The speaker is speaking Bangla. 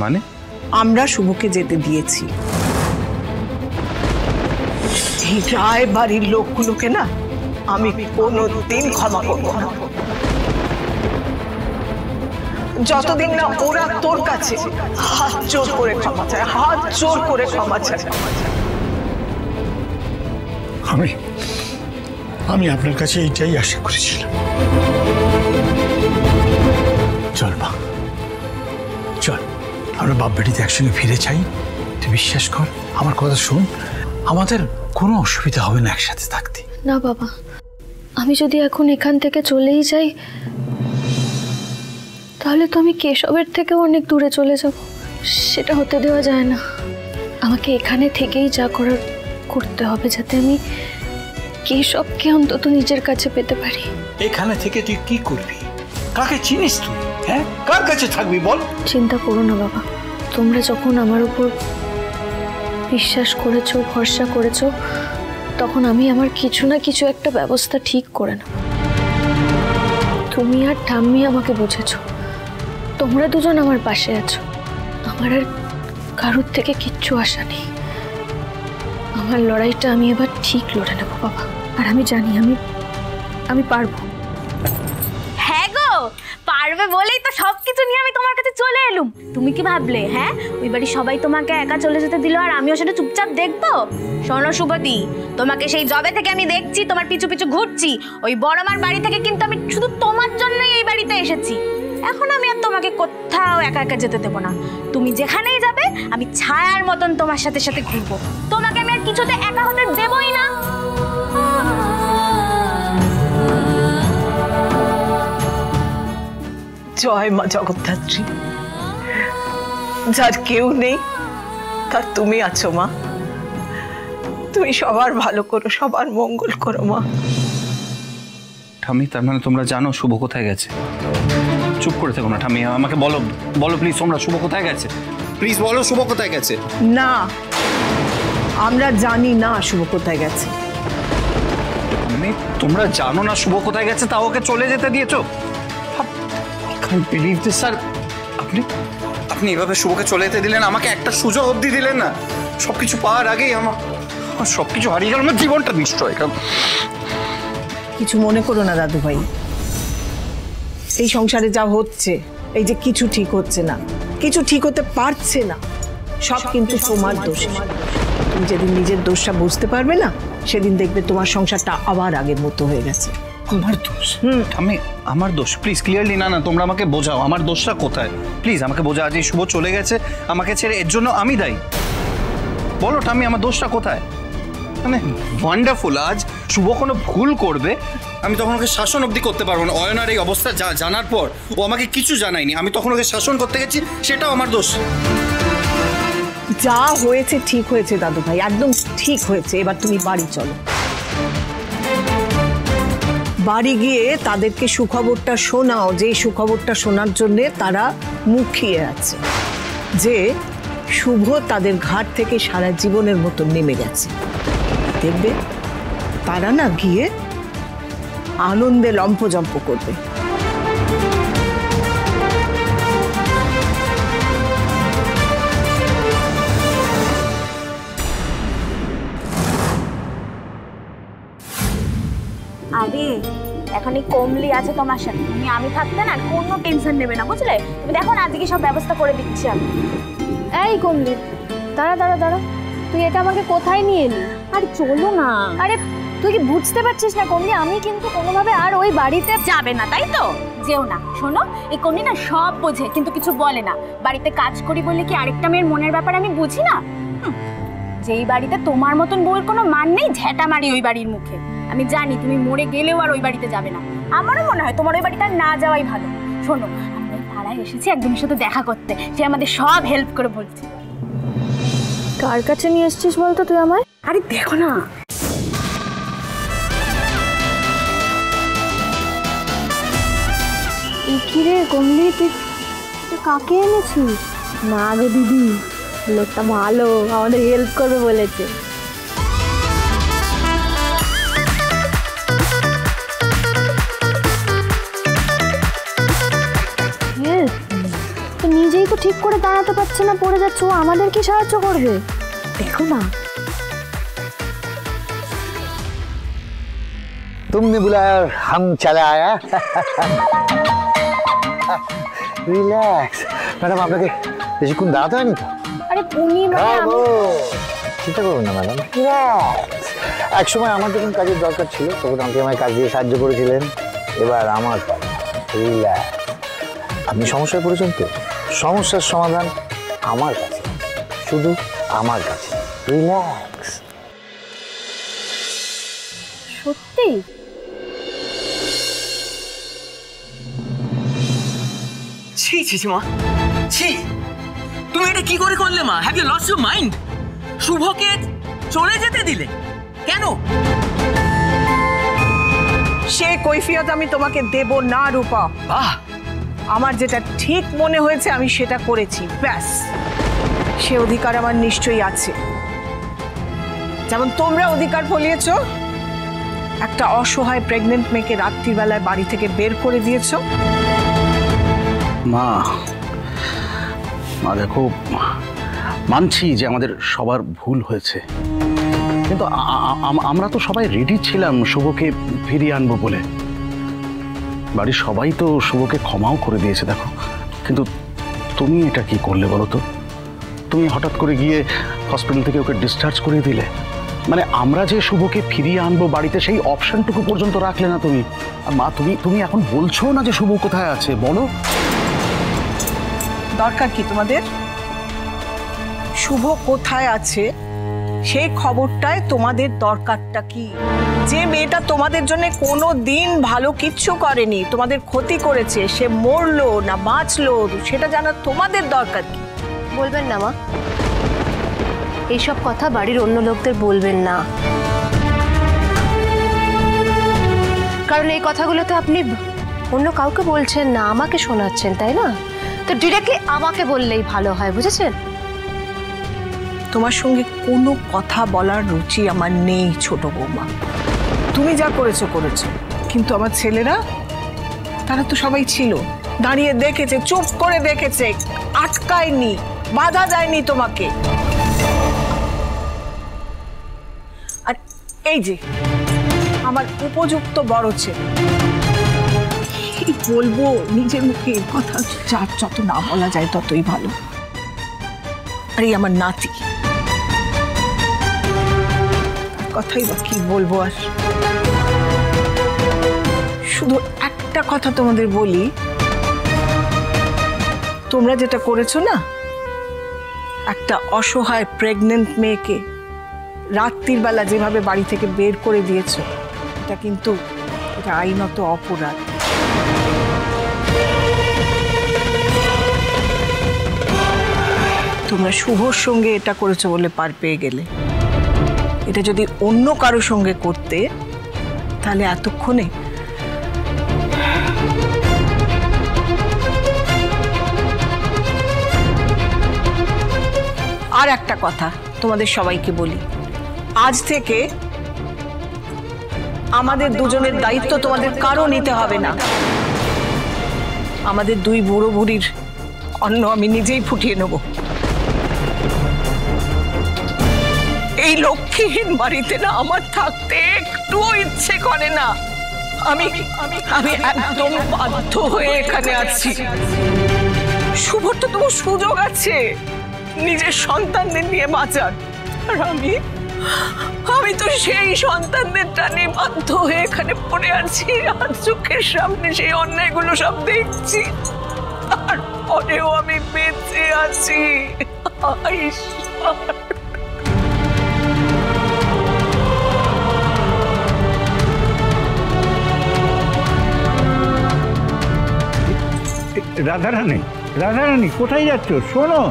মানে? আমরা শুভকে যেতে দিয়েছি। এই রায় বাড়ির লোকগুলোকে না আমি কোনোদিন ক্ষমা করবো না, যতদিন না ওরা তোর কাছে হাত জোর করে ক্ষমা চায়, হাত জোর করে ক্ষমা চায়। আমি আপনার কাছে এইটাই আশা করেছিলাম। চল মা, চল আমরা বাপ বেটিতে একসঙ্গে ফিরে যাই। তুই বিশ্বাস কর, আমার কথা শোন, আমাদের কোনো অসুবিধা হবে না একসাথে থাকতে। না বাবা, আমি যদি এখন এখান থেকে চলেই যাই তাহলে তো আমি কেশবের থেকেও অনেক দূরে চলে যাব। সেটা হতে দেওয়া যায় না। আমাকে এখানে থেকেই যা করার করতে হবে, যাতে আমি কেশবকে অন্তত নিজের কাছে পেতে পারি। এখানে থেকে তুই কি করবি? কাকে চিনিস তুই? হ্যাঁ, কার কাছে থাকবি বল? চিন্তা করো না বাবা, তোমরা যখন আমার উপর বিশ্বাস করেছো, ভরসা করেছো, তখন আমি আমার কিছু না কিছু একটা ব্যবস্থা ঠিক করে নেব। তুমি আর ঠাম্মি আমাকে বুঝেছো, তোমরা দুজন আমার পাশে আছো। আমার আর কারোর থেকে কিচ্ছু আশা নেই। আমার লড়াইটা আমি এবার ঠিক লড়ে নেব বাবা, আর আমি জানি আমি পারবো। হ্যাঁ গো, পারবে বলেই তো সবকিছু নিয়ে আমি তোমার কাছে চলে এলুম। তুমি কি ভাবলে হ্যাঁ ওই বাড়ি সবাই তোমাকে একা চলে যেতে দিল আর আমিও সেটা চুপচাপ দেখবো? শোনো সুপতি, তোমাকে সেই জবে থেকে আমি দেখছি তোমার পিছু পিছু ঘুরছি। ওই বড়মার বাড়ি থেকে কিন্তু আমি শুধু তোমার জন্যই এই বাড়িতে এসেছি। এখন আমি আর তোমাকে কোথাও একা একা যেতে দেবো না। তুমি যেখানেই যাবে আমি ছায়ার মতন তোমার সাথে সাথে ঘুরবো। তোমাকে আমি আর কিছুতে একা হতে দেবই না। জয় মা জগদ্ধাত্রী, যার কেউ নেই তার তুমি আছো মা। তুমি সবার ভালো করো, সবার মঙ্গল করো মা। ঠাম্মি, তার মানে তোমরা জানো শুভ কোথায় গেছে? চুপ করে থেকো না ঠাম্মি, আমাকে বলো বলো প্লিজ, তোমরা শুভ কোথায় গেছে? প্লিজ বলো শুভ কোথায় গেছে। না, আমরা জানি না শুভ কোথায় গেছে। তোমরা জানো না শুভ কোথায় গেছে, তাও ওকে চলে যেতে দিয়েছো? স্যার, আপনি এভাবে শুভকে চলে যেতে দিলেন, আমাকে একটা সুযোগ অবধি দিলেন না। সবকিছু পাওয়ার আগেই আমার সবকিছু হারিয়ে গেল, আমার জীবনটা নিশ্চয়। কিছু মনে করো না দাদু ভাই, এই সংসারে যা হচ্ছে, এই যে কিছু ঠিক হচ্ছে না, কিছু ঠিক হতে পারছে না, সব কিন্তু তোমার দোষ। তুমি যেদিন নিজের দোষটা বুঝতে পারবে না, সেদিন দেখবে তোমার সংসারটা আবার আগের মতো হয়ে গেছে। আমার দোষ? আমি আমার দোষ? প্লিজ ক্লিয়ারলি না, তোমারা আমাকে বোঝাও, আমার দোষটা কোথায়? প্লিজ আমাকে বোঝা। আজ এই শুভ চলে গেছে আমাকে ছেড়ে, এর জন্য আমি দায়ী। বলো ঠাম্মি, আমার দোষটা কোথায়? মানে ওয়ান্ডারফুল, আজ শুভ কোনো ভুল করবে আমি তখন ওকে শাসন অবধি করতে পারবো না। অয়নার এই অবস্থা জানার পর ও আমাকে কিছু জানায়নি, আমি তখন ওকে শাসন করতে গেছি, সেটাও আমার দোষ। যা হয়েছে ঠিক হয়েছে দাদু ভাই, একদম ঠিক হয়েছে। এবার তুমি বাড়ি চলো, বাড়ি গিয়ে তাদেরকে সুখবরটা শোনাও, যে সুখবরটা শোনার জন্য তারা মুখিয়ে আছে, যে শুভ তাদের ঘাট থেকে সারা জীবনের মতো নেমে গেছে। দেখবে তারা না গিয়ে আনন্দে লম্ফজম্প করবে। আরে এখন এই কমলি আছে তোমার সাথে, তুমি আমি থাকতে না কোনো টেনশন নেবে না, বুঝলে? তুমি দেখো না আজকে সব ব্যবস্থা করে দিচ্ছি আমি। এই কমলি, দাঁড়া দাঁড়া দাঁড়া, তুই এটা আমাকে কোথায় নিয়ে এলি? আরে চলো না। আরে তুই কি বুঝতে পারছিস না কমলি, আমি কিন্তু কোনোভাবে আর ওই বাড়িতে যাবে না, তাই তো? যেও না। শোনো, এই কমলি না সব বোঝে কিন্তু কিছু বলে না। বাড়িতে কাজ করি বলে কি আরেকটা মেয়ের মনের ব্যাপার আমি বুঝি না? যেই বাড়িতে তোমার মতন বউয়ের কোনো মান নেই, ঝেঁটা মারি ওই বাড়ির মুখে। আমি জানি তুমি মরে গেলেও আর ওই বাড়িতে যাবে না। আমারও মনে হয় তোমার ওই বাড়িতে আর না যাওয়াই ভালো। শোনো, আমরা পাড়ায় এসেছি একজনের সাথে দেখা করতে, সে আমাদের সব হেল্প করে বলছে। কার কাছে নিয়ে এসেছিস বলতো তুই আমায়? আরে দেখো না, কি রে কমলি, তুই কাকে এনেছিস? না গো দিদি, লোকটা ভালো, আমাদের হেল্প করবে বলেছে। তো নিজেই তো ঠিক করে দাঁড়াতে পারছে না, পড়ে যাচ্ছে, ও আমাদের কি সাহায্য করবে? দেখো না। तुमने बुलाया और हम चला आया। রিল্যাক্স ম্যাডাম, আপনাকে বেশিক্ষণ দাঁড়াতে হয়নি তো? আরে উনি চিন্তা করুন না ম্যাডাম, এক সময় আমার যখন কাজের দরকার ছিল তখন আপনি আমায় কাজ দিয়ে সাহায্য করেছিলেন, এবার আমার রিল্যাক্স। আপনি সমস্যায় পড়েছেন তো, সমস্যার সমাধান আমার কাছে, শুধু আমার কাছে। রিল্যাক্স। সত্যি? ছি ছি ছি মা, ছি, তুমি এটা কি করে করলে মা? Have you lost your mind? শুভকে চলে যেতে দিলে কেন? সে কৈফিয়ত আমি তোমাকে দেব না রূপা। বাহ, আমার যেটা ঠিক মনে হয়েছে আমি সেটা করেছি, ব্যাস। সে অধিকার আমার নিশ্চয়ই আছে, যেমন তোমরা অধিকার ফলিয়েছ। একটা অসহায় প্রেগনেন্ট মেয়েকে রাত্রিবেলায় বাড়ি থেকে বের করে দিয়েছো। মা, মা দেখো, মানছি যে আমাদের সবার ভুল হয়েছে, কিন্তু আমরা তো সবাই রেডি ছিলাম শুভকে ফিরিয়ে আনবো বলে। বাড়ির সবাই তো শুভকে ক্ষমাও করে দিয়েছে দেখো, কিন্তু তুমি এটা কি করলে বলো তো? তুমি হঠাৎ করে গিয়ে হসপিটাল থেকে ওকে ডিসচার্জ করে দিলে। মানে আমরা যে শুভকে ফিরিয়ে আনবো বাড়িতে, সেই অপশনটুকু পর্যন্ত রাখলে না তুমি। আর মা, তুমি এখন বলছো না যে শুভ কোথায় আছে, বলো। দরকার কি তোমাদের? শুভ কোথায় আছে সেই খবরটায় তোমাদের দরকারটা কি? যে মেয়েটা তোমাদের জন্য কোনো দিন ভালো কিচ্ছু করেনি, তোমাদের ক্ষতি করেছে, সে মরলো না বাঁচলো, সেটা জানার তোমাদের দরকার কি? বলবেন না মা, এইসব কথা বাড়ির অন্য লোকদের বলবেন না, কারণ এই কথাগুলো তো আপনি অন্য কাউকে বলছেন না, আমাকে শোনাচ্ছেন, তাই না? তো ডিরেক্টলি আমাকে বললেই ভালো হয়, বুঝেছেন? তোমার সঙ্গে কোনো কথা বলার রুচি আমার নেই ছোট বৌমা। তুমি যা করেছো করেছো, কিন্তু আমার ছেলেরা, তারা তো সবাই ছিল, দাঁড়িয়ে দেখেছে, চুপ করে দেখেছে, আটকায়নি, বাধা দেয়নি তোমাকে। আর এই যে আমার উপযুক্ত বড় ছেলে, কি বলবো নিজের মুখে কথা, যত না বলা যায় ততই ভালো। আর এই আমার নাতি, কথাই বা কি বলবো। আর শুধু একটা কথা তোমাদের বলি, তোমরা যেটা করেছো না, একটা অসহায় প্রেগনেন্ট মেয়েকে রাত্রির বেলা যেভাবে বাড়ি থেকে বের করে দিয়েছো, এটা কিন্তু এটা আইনত অপরাধ। তোমরা শুভর সঙ্গে এটা করেছো বলে পার পেয়ে গেলে। এটা যদি অন্য কারো সঙ্গে করতে, তাহলে এতক্ষণে আর একটা কথা তোমাদের সবাইকে বলি, আজ থেকে আমাদের দুজনের দায়িত্ব তোমাদের কারো নিতে হবে না। আমাদের দুই বুড়ো বুড়ির অন্ন আমি নিজেই ফুটিয়ে নেব। এই লক্ষ্মীহীন বাড়িতে না আমার থাকতে একটু ইচ্ছে করে না। আমি আমি আমি একদম বাধ্য হয়ে এখানে আছি। শুভর তো তোমার সুযোগ আছে নিজের সন্তানদের নিয়ে বাঁচার, আর আমি তো সেই সন্তানদের টানে বাধ্য হয়ে এখানে পড়ে আছি। আর চোখের সামনে সেই অন্যায়গুলো সব দেখছি, তারপরেও আমি বেঁচে আছি। রাধারানী, রাধারানী কোথায় যাচ্ছ? শোনো।